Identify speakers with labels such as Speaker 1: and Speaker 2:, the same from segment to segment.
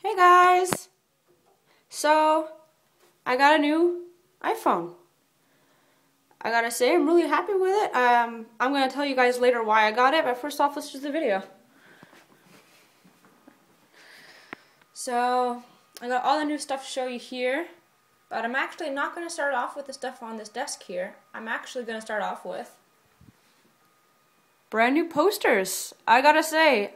Speaker 1: Hey guys! So, I got a new iPhone. I gotta say, I'm really happy with it. I'm gonna tell you guys later why I got it, but first off, let's do the video. So, I got all the new stuff to show you here, but I'm actually not gonna start off with the stuff on this desk here. I'm actually gonna start off with brand new posters. I gotta say,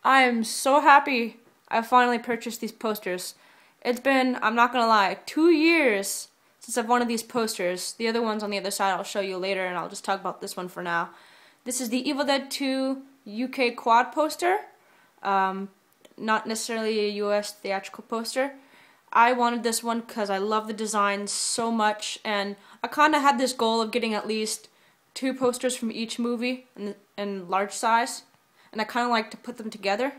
Speaker 1: I am so happy I finally purchased these posters. It's been, I'm not gonna lie, 2 years since I've wanted these posters. The other ones on the other side I'll show you later, and I'll just talk about this one for now. This is the Evil Dead 2 UK quad poster. Not necessarily a US theatrical poster. I wanted this one because I love the design so much, and I kind of had this goal of getting at least 2 posters from each movie in large size, and I kind of like to put them together.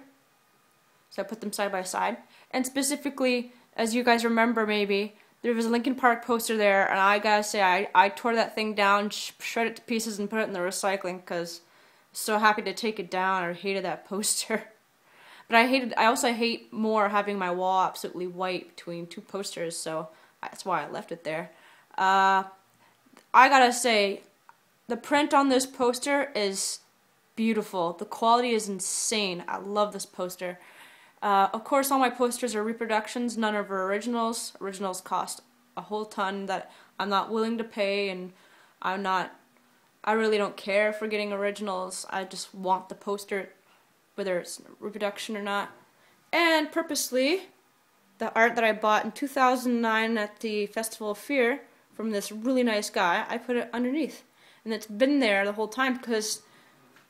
Speaker 1: So I put them side by side. And specifically, as you guys remember maybe, there was a Linkin Park poster there, and I gotta say, I tore that thing down, shred it to pieces, and put it in the recycling because I was so happy to take it down. I hated that poster. But I also hate more having my wall absolutely white between 2 posters, so that's why I left it there. I gotta say, the print on this poster is beautiful. The quality is insane. I love this poster. Of course, all my posters are reproductions, none of are originals. Originals cost a whole ton that I'm not willing to pay, and I really don't care for getting originals. I just want the poster, whether it's reproduction or not. And purposely, the art that I bought in 2009 at the Festival of Fear from this really nice guy, I put it underneath. And it's been there the whole time because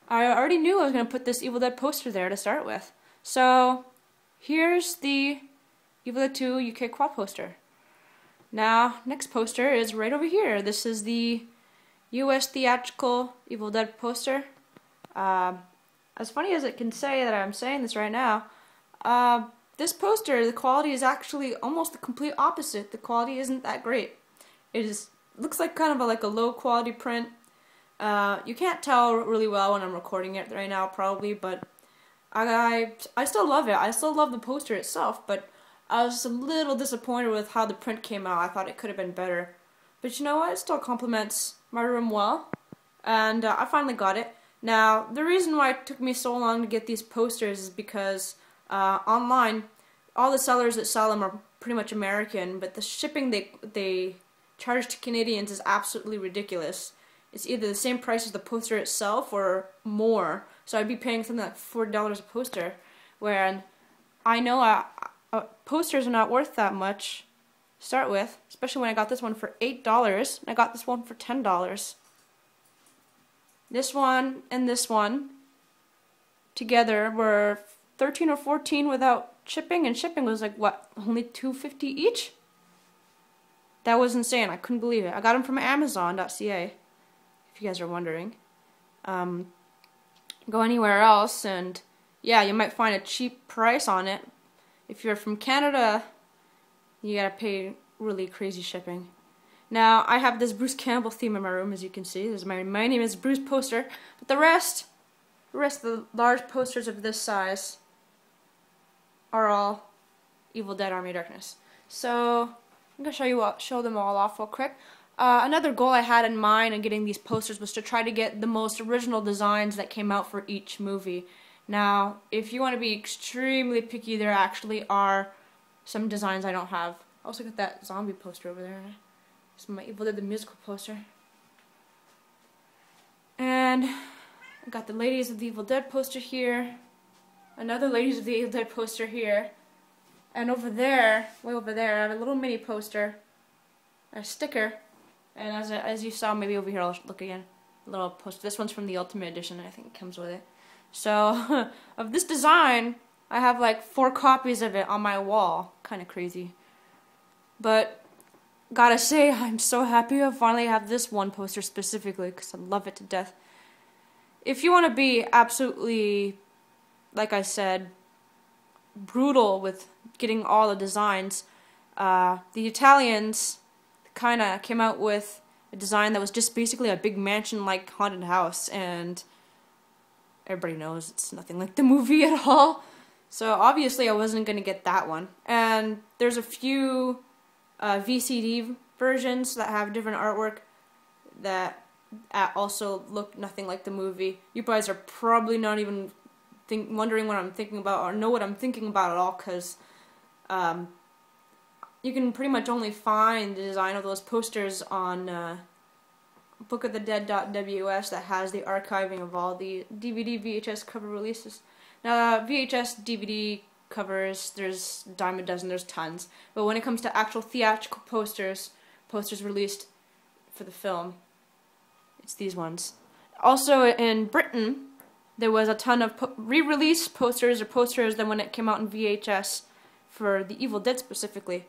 Speaker 1: I already knew I was going to put this Evil Dead poster there to start with. So, here's the Evil Dead 2 UK quad poster. Now, next poster is right over here. This is the US theatrical Evil Dead poster. As funny as it can say that I'm saying this right now, this poster, the quality is actually almost the complete opposite. The quality isn't that great. It looks like kind of like a low quality print. You can't tell really well when I'm recording it right now probably, but I still love it. I still love the poster itself, but I was just a little disappointed with how the print came out. I thought it could have been better. But you know what? It still complements my room well, and I finally got it. Now, the reason why it took me so long to get these posters is because online, all the sellers that sell them are pretty much American, but the shipping they charge to Canadians is absolutely ridiculous. It's either the same price as the poster itself or more. So I'd be paying something like $40 a poster, where I know posters are not worth that much to start with, especially when I got this one for $8 and I got this one for $10. This one and this one together were $13 or $14 without shipping, and shipping was like, what, only $2.50 each? That was insane. I couldn't believe it. I got them from Amazon.ca, if you guys are wondering. Go anywhere else and yeah, you might find a cheap price on it. If you're from Canada, you gotta pay really crazy shipping. Now, I have this Bruce Campbell theme in my room, as you can see. This is my name is Bruce poster, but the rest of the large posters of this size are all Evil Dead Army of Darkness. So I'm gonna show them all off real quick. Another goal I had in mind in getting these posters was to try to get the most original designs that came out for each movie. Now, if you want to be extremely picky, there actually are some designs I don't have. I also got that zombie poster over there. This is my Evil Dead the musical poster. And I got the Ladies of the Evil Dead poster here. Another Ladies of the Evil Dead poster here. And over there, way over there, I have a little mini poster, a sticker. And as you saw, maybe over here, I'll look again. A little poster. This one's from the Ultimate Edition, I think it comes with it. So, of this design, I have like 4 copies of it on my wall. Kind of crazy. But, gotta say, I'm so happy I finally have this one poster specifically, because I love it to death. If you want to be absolutely, like I said, brutal with getting all the designs, the Italians kind of came out with a design that was just basically a big mansion-like haunted house, and everybody knows it's nothing like the movie at all. So obviously I wasn't going to get that one. And there's a few VCD versions that have different artwork that also look nothing like the movie. You guys are probably not even wondering what I'm thinking about or know what I'm thinking about at all, because you can pretty much only find the design of those posters on bookofthedead.ws that has the archiving of all the DVD, VHS cover releases. Now, VHS, DVD covers, there's a dime a dozen, there's tons. But when it comes to actual theatrical posters released for the film, it's these ones. Also, in Britain, there was a ton of re-release posters or posters than when it came out in VHS for The Evil Dead specifically.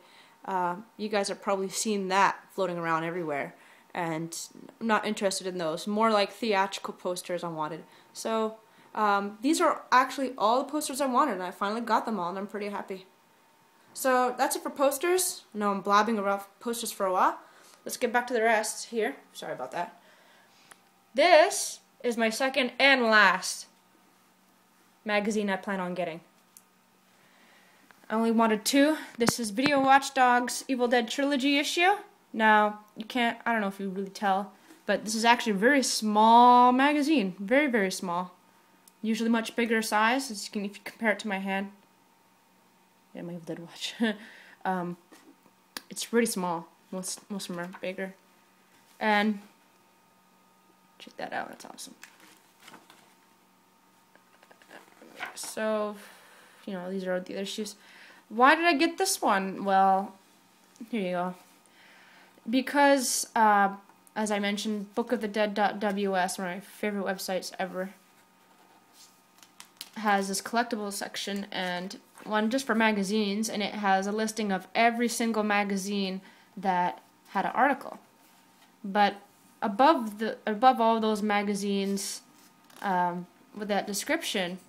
Speaker 1: You guys have probably seen that floating around everywhere, and I'm not interested in those. More like theatrical posters I wanted. So these are actually all the posters I wanted, and I finally got them all, and I'm pretty happy. So that's it for posters. I know I'm blabbing about posters for a while. Let's get back to the rest here. Sorry about that. This is my second and last magazine I plan on getting. I only wanted two. This is Video Watchdog's Evil Dead Trilogy issue. Now, you can't, I don't know if you really tell, but this is actually a very small magazine. Very, very small. Usually much bigger size, as you can, if you compare it to my hand. Yeah, my Evil Dead watch. It's pretty small. Most of them are bigger. And check that out, that's awesome. So, you know, these are the other issues. Why did I get this one? Well, here you go. Because, as I mentioned, bookofthedead.ws, one of my favorite websites ever, has this collectibles section, and one just for magazines, and it has a listing of every single magazine that had an article. But above all those magazines, with that description,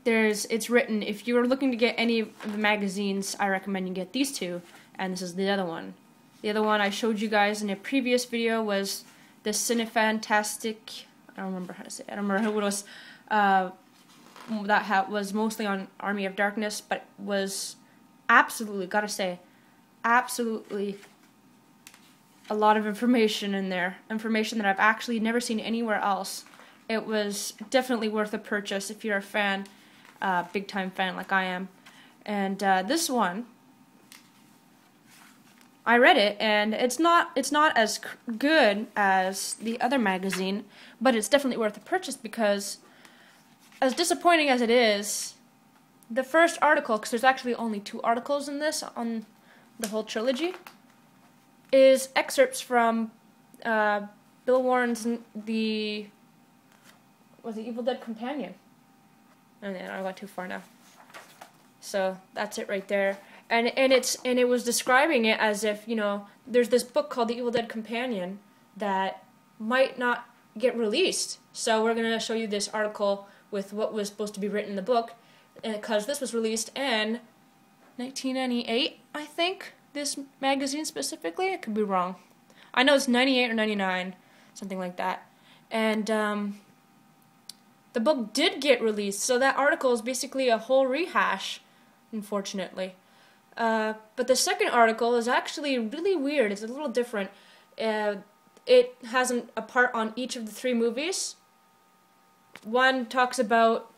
Speaker 1: it's written, if you're looking to get any of the magazines, I recommend you get these two, and this is the other one. The other one I showed you guys in a previous video was the Cinefantastic, I don't remember how to say it, I don't remember who it was, that was mostly on Army of Darkness, but was absolutely, gotta say, absolutely a lot of information in there. Information that I've actually never seen anywhere else. It was definitely worth a purchase if you're a fan, big time fan like I am. And this one, I read it, and it's not as good as the other magazine, but it's definitely worth a purchase because, as disappointing as it is, the first article, because there's actually only 2 articles in this on the whole trilogy, is excerpts from Bill Warren's the Evil Dead Companion. And I got too far now. So that's it right there. And it was describing it as if, you know, there's this book called The Evil Dead Companion that might not get released. So we're going to show you this article with what was supposed to be written in the book, because this was released in 1998, I think, this magazine specifically. I could be wrong. I know it's 98 or 99, something like that. And the book did get released, so that article is basically a whole rehash, unfortunately. But the second article is actually really weird. It's a little different. It has a part on each of the 3 movies. One talks about,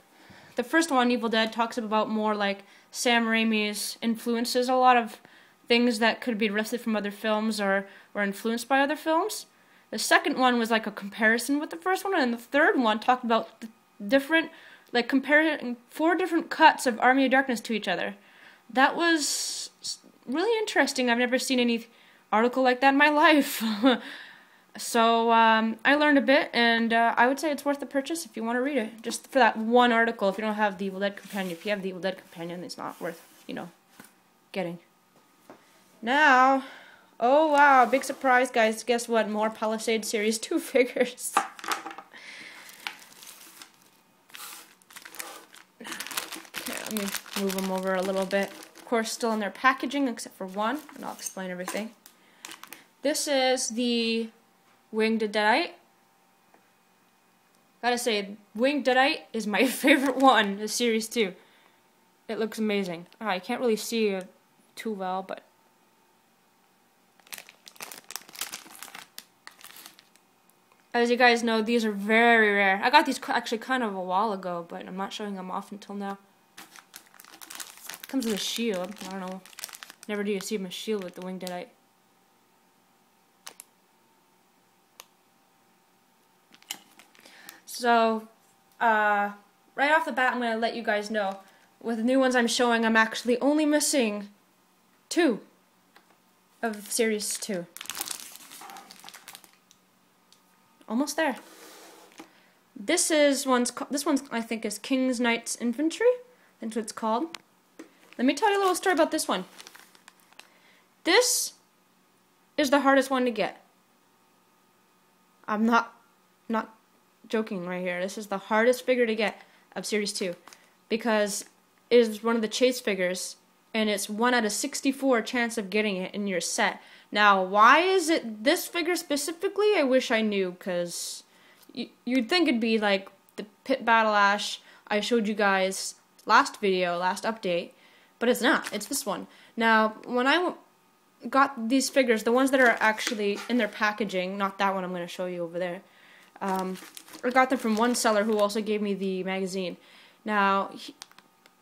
Speaker 1: the first one, Evil Dead, talks about more like Sam Raimi's influences, a lot of things that could be lifted from other films or were influenced by other films. The second one was like a comparison with the first one, and the third one talked about the different, like comparing 4 different cuts of Army of Darkness to each other. That was really interesting. I've never seen any article like that in my life. So I learned a bit, and I would say it's worth the purchase if you want to read it. Just for that one article, if you don't have the Evil Dead Companion. If you have the Evil Dead Companion, it's not worth, you know, getting. Now, oh wow, big surprise, guys. Guess what? More Palisades Series 2 figures. Okay, let me move them over a little bit. Of course, still in their packaging, except for one, and I'll explain everything. This is the Winged Deadite. Gotta say, Winged Deadite is my favorite one, the Series 2. It looks amazing. I can't really see it too well, but... As you guys know, these are very rare. I got these actually kind of a while ago, but I'm not showing them off until now. It comes with a shield. I don't know. Never do you see a shield with the Winged Deadite. So, right off the bat, I'm going to let you guys know, with the new ones I'm showing, I'm actually only missing 2 of Series 2. Almost there. This one's I think is King's Knights Infantry. That's what it's called. Let me tell you a little story about this one. This is the hardest one to get. I'm not joking right here. This is the hardest figure to get of Series 2 because it is one of the chase figures and it's 1 out of 64 chance of getting it in your set. Now, why is it this figure specifically? I wish I knew, because you'd think it'd be like the Pit Battle Ash I showed you guys last update, but it's not. It's this one. Now, when I got these figures, the ones that are actually in their packaging, not that one I'm going to show you over there, I got them from one seller who also gave me the magazine. Now,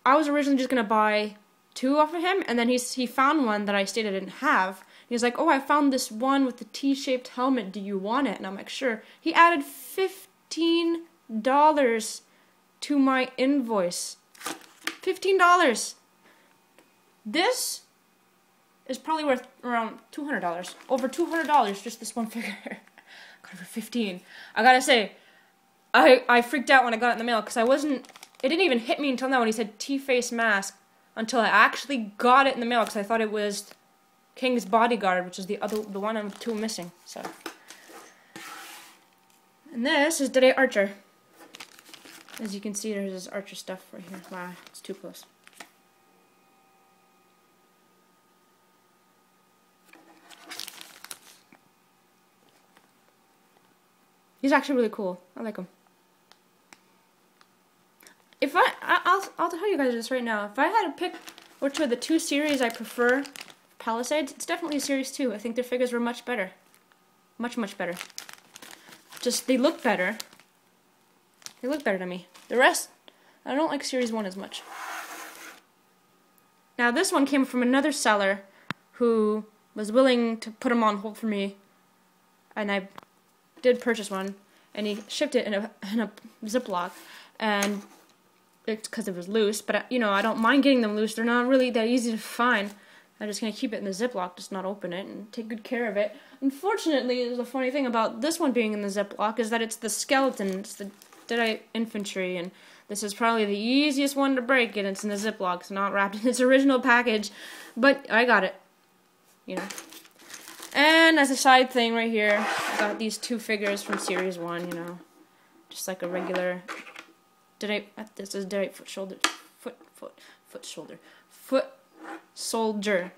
Speaker 1: I was originally just going to buy 2 off of him, and then he found one that I stated I didn't have. He's like, oh, I found this one with the T-shaped helmet. Do you want it? And I'm like, sure. He added $15 to my invoice. $15. This is probably worth around $200. Over $200, just this one figure. Got it for $15. I gotta say, I freaked out when I got it in the mail because it didn't even hit me until now when he said T-face mask until I actually got it in the mail because I thought it was King's Bodyguard, which is the one I'm 2 missing. So, and this is Deadite Archer. As you can see, there's this Archer stuff right here. Wow, it's too close. He's actually really cool. I like him. If I'll tell you guys this right now. If I had to pick which of the 2 series I prefer, Palisades, it's definitely Series 2. I think their figures were much better. Much, much better. Just, they look better. They look better to me. The rest, I don't like Series 1 as much. Now, this one came from another seller who was willing to put them on hold for me. And I did purchase one. And he shipped it in a Ziploc. And it's because it was loose. But, you know, I don't mind getting them loose. They're not really that easy to find. I'm just going to keep it in the Ziploc, just not open it, and take good care of it. Unfortunately, the funny thing about this one being in the Ziploc is that it's the skeleton, it's the Deadite Infantry, and this is probably the easiest one to break, and it's in the Ziploc. It's not wrapped in its original package, but I got it, you know. And as a side thing right here, I got these 2 figures from Series 1, you know, just like a regular Deadite, this is Deadite foot soldier.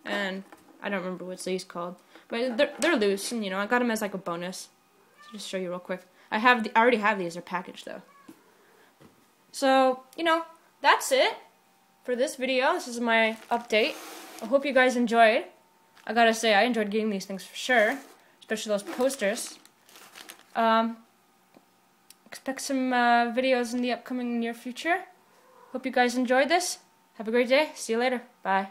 Speaker 1: And I don't remember what these called, but they're loose, and you know I got them as like a bonus. So just show you real quick. I already have these. They're packaged though. So you know that's it for this video. This is my update. I hope you guys enjoyed. I gotta say I enjoyed getting these things for sure, especially those posters. Expect some videos in the upcoming near future. Hope you guys enjoyed this. Have a great day. See you later. Bye.